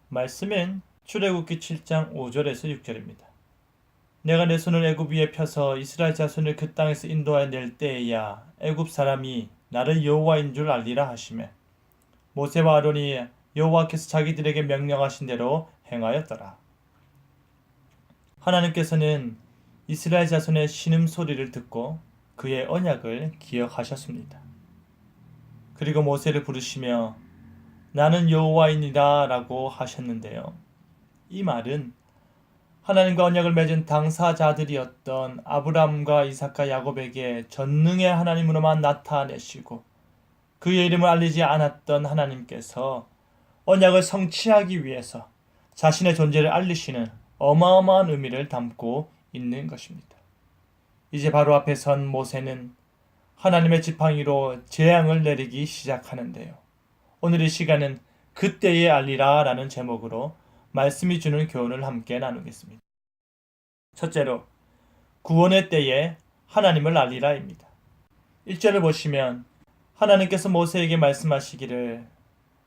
말씀은 출애굽기 7장 5절에서 6절입니다. 내가 내 손을 애굽 위에 펴서 이스라엘 자손을 그 땅에서 인도하여 낼 때에야 애굽 사람이 나를 여호와인 줄 알리라 하시매 모세와 아론이 여호와께서 자기들에게 명령하신 대로 행하였더라. 하나님께서는 이스라엘 자손의 신음소리를 듣고 그의 언약을 기억하셨습니다. 그리고 모세를 부르시며 나는 여호와이니라 라고 하셨는데요. 이 말은 하나님과 언약을 맺은 당사자들이었던 아브라함과 이삭과 야곱에게 전능의 하나님으로만 나타내시고 그의 이름을 알리지 않았던 하나님께서 언약을 성취하기 위해서 자신의 존재를 알리시는 어마어마한 의미를 담고 있는 것입니다. 이제 바로 앞에 선 모세는 하나님의 지팡이로 재앙을 내리기 시작하는데요. 오늘 이 시간은 그때에 알리라 라는 제목으로 말씀이 주는 교훈을 함께 나누겠습니다. 첫째로 구원의 때에 하나님을 알리라입니다. 1절을 보시면 하나님께서 모세에게 말씀하시기를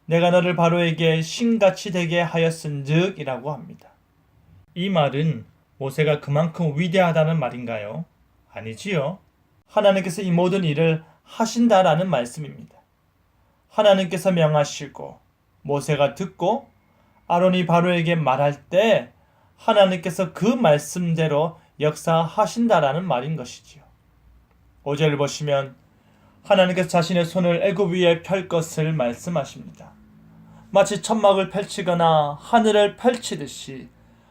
내가 너를 바로에게 신같이 되게 하였은즉 이라고 합니다. 이 말은 모세가 그만큼 위대하다는 말인가요? 아니지요. 하나님께서 이 모든 일을 하신다라는 말씀입니다. 하나님께서 명하시고 모세가 듣고 아론이 바로에게 말할 때 하나님께서 그 말씀대로 역사하신다라는 말인 것이지요. 5절을 보시면 하나님께서 자신의 손을 애굽 위에 펼 것을 말씀하십니다. 마치 천막을 펼치거나 하늘을 펼치듯이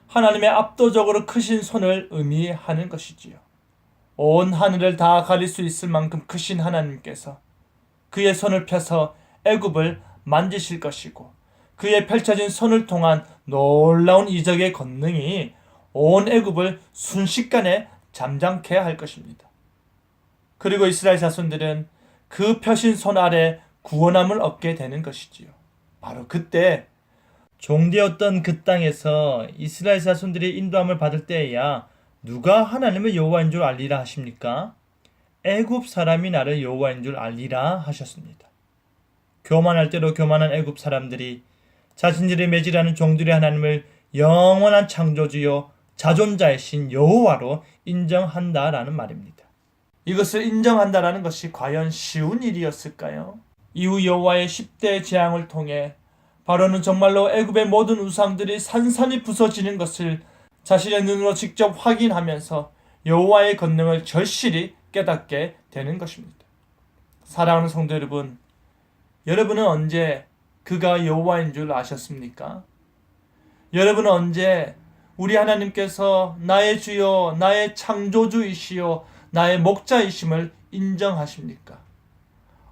하나님의 압도적으로 크신 손을 의미하는 것이지요. 온 하늘을 다 가릴 수 있을 만큼 크신 하나님께서 그의 손을 펴서 애굽을 만지실 것이고 그의 펼쳐진 손을 통한 놀라운 이적의 권능이 온 애굽을 순식간에 잠잠케 할 것입니다. 그리고 이스라엘 자손들은 그 펴신 손 아래 구원함을 얻게 되는 것이지요. 바로 그때 종되었던 그 땅에서 이스라엘 자손들이 인도함을 받을 때에야 누가 하나님의 여호와인 줄 알리라 하십니까? 애굽 사람이 나를 여호와인 줄 알리라 하셨습니다. 교만할 대로 교만한 애굽 사람들이 자신들의 매질하는 종들의 하나님을 영원한 창조주요 자존자이신 여호와로 인정한다라는 말입니다. 이것을 인정한다라는 것이 과연 쉬운 일이었을까요? 이후 여호와의 10대 재앙을 통해 바로는 정말로 애굽의 모든 우상들이 산산이 부서지는 것을 자신의 눈으로 직접 확인하면서 여호와의 권능을 절실히 깨닫게 되는 것입니다. 사랑하는 성도 여러분, 여러분은 언제 그가 여호와인 줄 아셨습니까? 여러분은 언제 우리 하나님께서 나의 주여 나의 창조주이시요 나의 목자이심을 인정하십니까?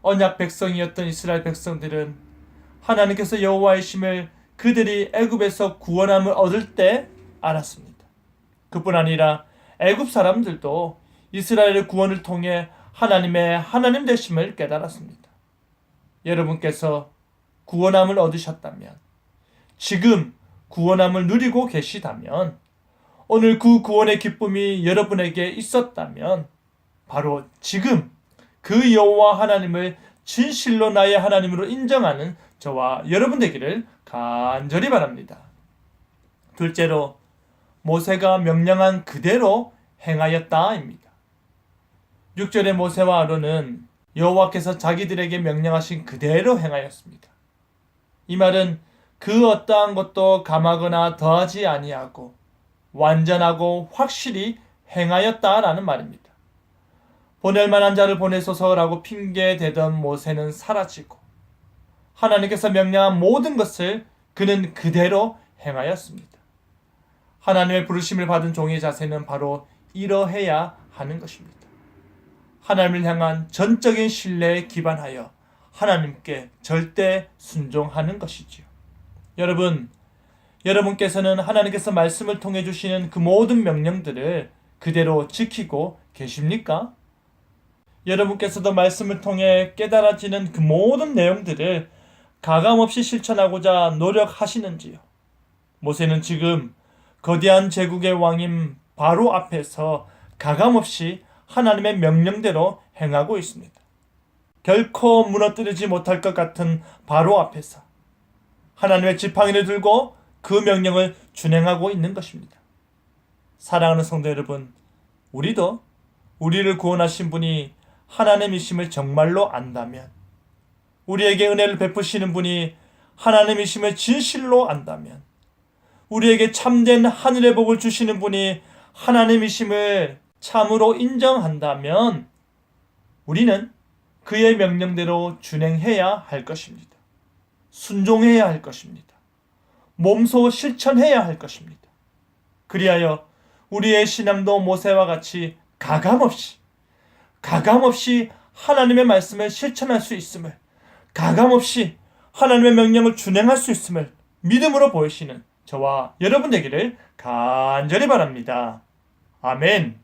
언약 백성이었던 이스라엘 백성들은 하나님께서 여호와이심을 그들이 애굽에서 구원함을 얻을 때 알았습니다. 그뿐 아니라 애굽 사람들도 이스라엘의 구원을 통해 하나님의 하나님 되심을 깨달았습니다. 여러분께서 구원함을 얻으셨다면, 지금 구원함을 누리고 계시다면, 오늘 그 구원의 기쁨이 여러분에게 있었다면 바로 지금 그 여호와 하나님을 진실로 나의 하나님으로 인정하는 저와 여러분 되기를 간절히 바랍니다. 둘째로 모세가 명령한 그대로 행하였다입니다. 6절의 모세와 아론은 여호와께서 자기들에게 명령하신 그대로 행하였습니다. 이 말은 그 어떠한 것도 감하거나 더하지 아니하고 완전하고 확실히 행하였다라는 말입니다. 보낼 만한 자를 보내소서라고 핑계대던 모세는 사라지고 하나님께서 명령한 모든 것을 그는 그대로 행하였습니다. 하나님의 부르심을 받은 종의 자세는 바로 이러해야 하는 것입니다. 하나님을 향한 전적인 신뢰에 기반하여 하나님께 절대 순종하는 것이지요. 여러분께서는 하나님께서 말씀을 통해 주시는 그 모든 명령들을 그대로 지키고 계십니까? 여러분께서도 말씀을 통해 깨달아지는 그 모든 내용들을 가감없이 실천하고자 노력하시는지요? 모세는 지금 거대한 제국의 왕인 바로 앞에서 가감없이 하나님의 명령대로 행하고 있습니다. 결코 무너뜨리지 못할 것 같은 바로 앞에서 하나님의 지팡이를 들고 그 명령을 준행하고 있는 것입니다. 사랑하는 성도 여러분, 우리도 우리를 구원하신 분이 하나님이심을 정말로 안다면, 우리에게 은혜를 베푸시는 분이 하나님이심을 진실로 안다면, 우리에게 참된 하늘의 복을 주시는 분이 하나님이심을 참으로 인정한다면 우리는 그의 명령대로 준행해야 할 것입니다. 순종해야 할 것입니다. 몸소 실천해야 할 것입니다. 그리하여 우리의 신앙도 모세와 같이 가감없이 하나님의 말씀을 실천할 수 있음을, 가감없이 하나님의 명령을 준행할 수 있음을 믿음으로 보이시는 저와 여러분 되기를 간절히 바랍니다. 아멘.